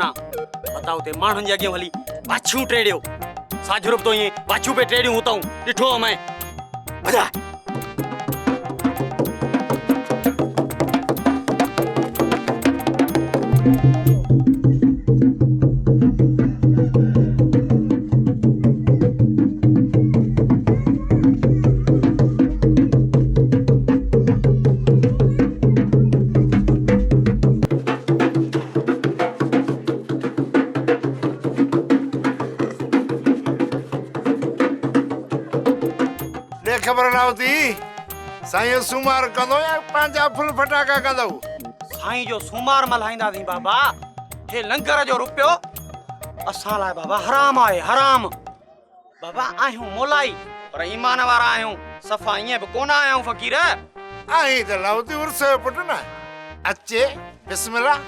ना बताओ ते मानन जे अगे हली बाछू ट्रेडियो साजुरब तो ये बाछू पे ट्रेडियो होता हूं डिठो मैं बजा खबर ना होती साईं सुमार कंदो या पांजा फुल फटाका कंदो साईं जो सुमार मल्हाईंदा थी बाबा हे लंगर जो रुपयो असां लाइ बाबा हराम आहे हराम बाबा आहियूं मोलाई पर ईमान वारा आहियूं सफ़ा ईअं बि कोन आहियूं फ़कीर आई त लाउती उर्स पुट ना अचे बिस्मिल्लाह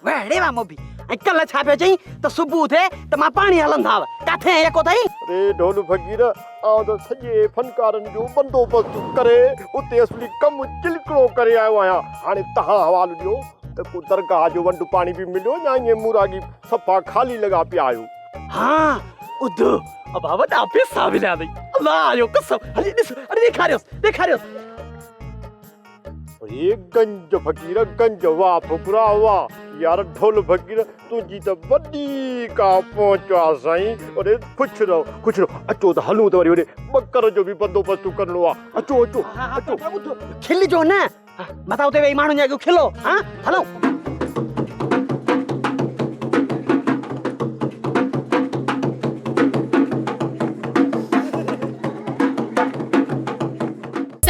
वेड़े वा मोबी कल छा पे चई त सुबह थे त मां पानी हलंदाव काथे एको थई अरे ढोल फकीर आ तो सजे फनकारन जो बंदोबस्त करे उते असली कम चिलकड़ो करे आयो आया हाने तहा हवाल दियो त को दरगाह जो वंड पानी भी मिलो या ये मुरागी सफा खाली लगा पे आयो हां उद अब बाबा दा पैसा मिला दई अल्लाह आयो कसम हली दिस अरे देखा अरे गंज फकीर गंज वाह फुकरा वाह यार ढोल फकीर तुझी तो बड़ी का पहुंचा साईं अरे खुश रहो अचो तो हलूं तो वरी बकर जो भी बंदोबस्त करनो आ अचो खिल जो ना बताओ ते वे माण्हू जा खिलो हां हलो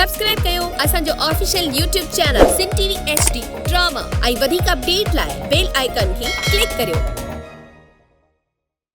सब्सक्राइब कयो असांजो ऑफिशियल यूट्यूब चैनल सिन टीवी HD ड्रामा ऐं वधीक अपडेट लाइ बेल आइकन खे क्लिक करियो।